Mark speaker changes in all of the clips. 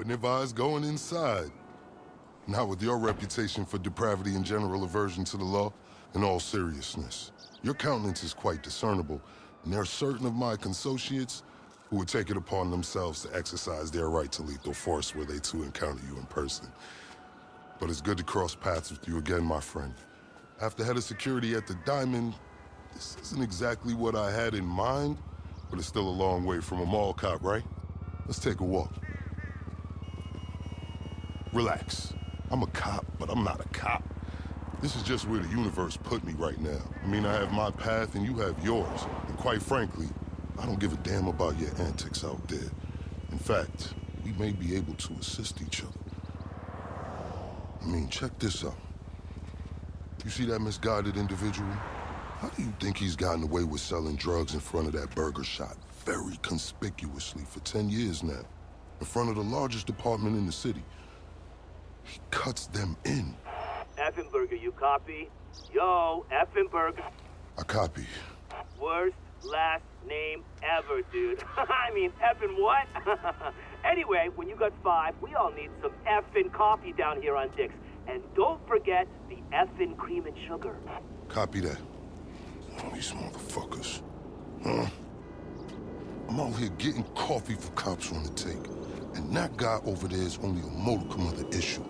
Speaker 1: wouldn't advise going inside. Not with your reputation for depravity and general aversion to the law. In all seriousness, your countenance is quite discernible, and there are certain of my consociates who would take it upon themselves to exercise their right to lethal force were they to encounter you in person. But it's good to cross paths with you again, my friend. After head of security at the Diamond, this isn't exactly what I had in mind, but it's still a long way from a mall cop, right? Let's take a walk. Relax. I'm a cop, but I'm not a cop. This is just where the universe put me right now. I mean, I have my path and you have yours. And quite frankly, I don't give a damn about your antics out there. In fact, we may be able to assist each other. I mean, check this out. You see that misguided individual? How do you think he's gotten away with selling drugs in front of that burger shop very conspicuously for 10 years now? In front of the largest department in the city. He cuts them in.
Speaker 2: Effenberger, you copy? Yo, Effenberger.
Speaker 1: I copy.
Speaker 2: Worst last name ever, dude. I mean, effing what? Anyway, when you got 5, we all need some effing coffee down here on Dick's. And don't forget the effing cream and sugar.
Speaker 1: Copy that. Oh, these motherfuckers. Huh? I'm out here getting coffee for cops on the take. And that guy over there is only a modicum of the issue.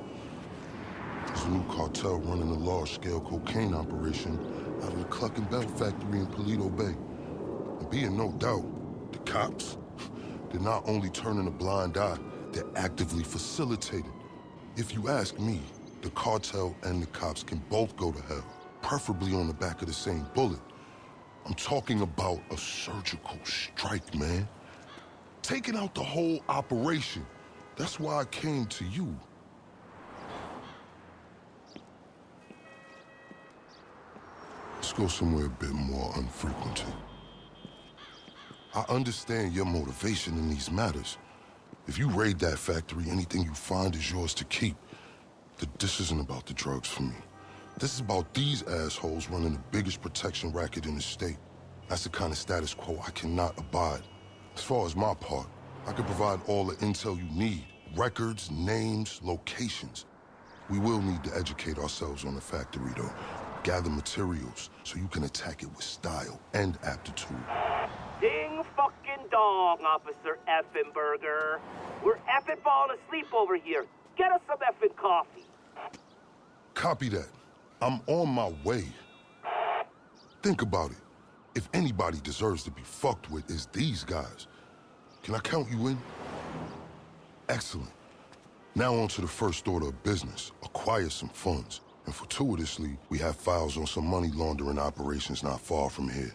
Speaker 1: There's a new cartel running a large-scale cocaine operation out of the Cluck and Bell factory in Paleto Bay. And be in no doubt, the cops, they're not only turning a blind eye, they're actively facilitating. If you ask me, the cartel and the cops can both go to hell, preferably on the back of the same bullet. I'm talking about a surgical strike, man. Taking out the whole operation. That's why I came to you. Let's go somewhere a bit more unfrequented. I understand your motivation in these matters. If you raid that factory, anything you find is yours to keep. This isn't about the drugs for me. This is about these assholes running the biggest protection racket in the state. That's the kind of status quo I cannot abide. As far as my part, I can provide all the intel you need. Records, names, locations. We will need to educate ourselves on the factory, though. Gather materials so you can attack it with style and aptitude.
Speaker 2: Ding fucking dong, Officer Effenberger. We're effing falling asleep over here. Get us some effing coffee.
Speaker 1: Copy that. I'm on my way. Think about it. If anybody deserves to be fucked with, it's these guys. Can I count you in? Excellent. Now on to the first order of business. Acquire some funds. And fortuitously, we have files on some money laundering operations not far from here.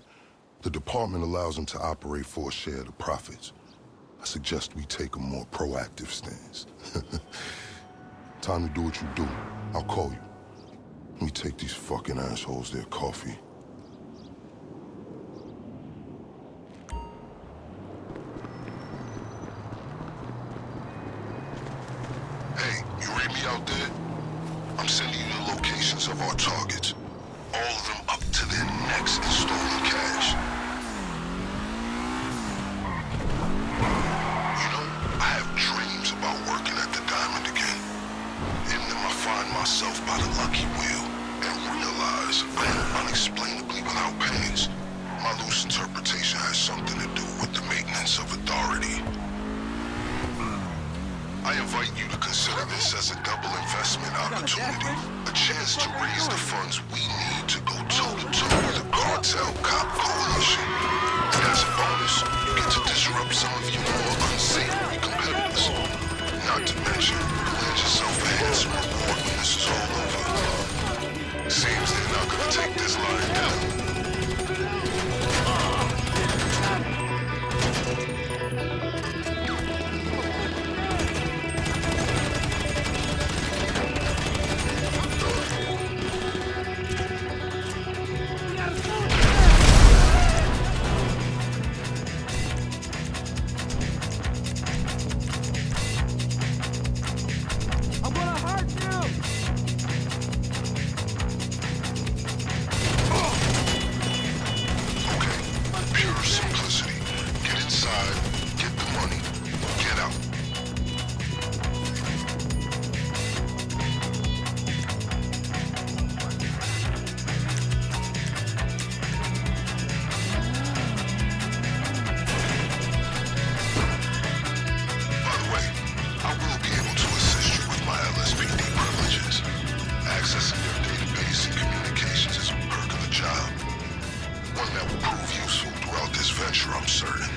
Speaker 1: The department allows them to operate for a share of the profits. I suggest we take a more proactive stance. Time to do what you do. I'll call you. Let me take these fucking assholes their coffee. Hey, you read me out there? I'm sending you the locations of our targets. All of them up to their necks in stolen cash. You know, I have dreams about working at the Diamond again. In them I find myself by the lucky wheel and realize I am unexplainably without pants. My loose interpretation has something to do with the maintenance of authority. I invite you to consider this as a double investment opportunity. A chance to raise the funds we need to go toe-to-toe with the cartel cop coalition. And as a bonus, you get to disrupt some of your more unsavory competitors. Not to mention, land yourself a handsome reward when this is all over. Seems they're not gonna take this lying down. Accessing their database and communications is a perk of the job. One that will prove useful throughout this venture, I'm certain.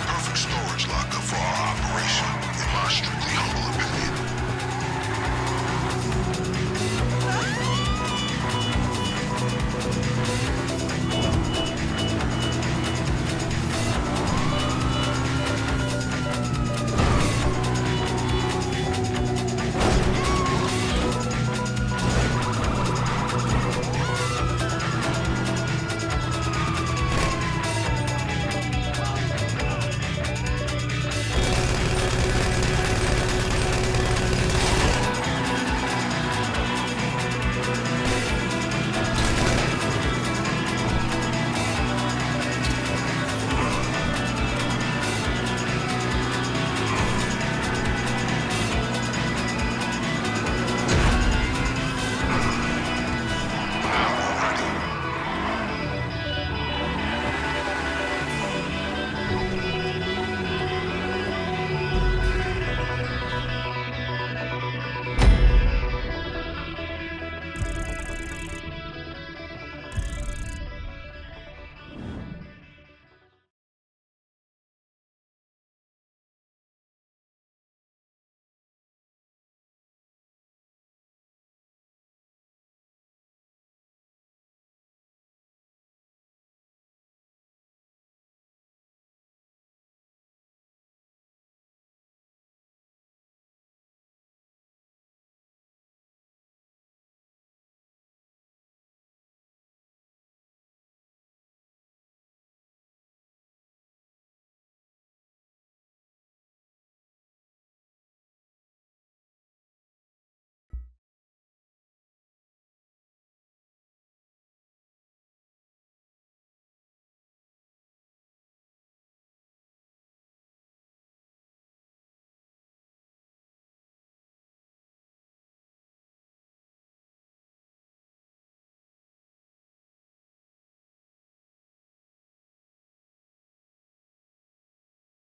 Speaker 1: Perfect storage locker for our operation, in my strictly humble opinion.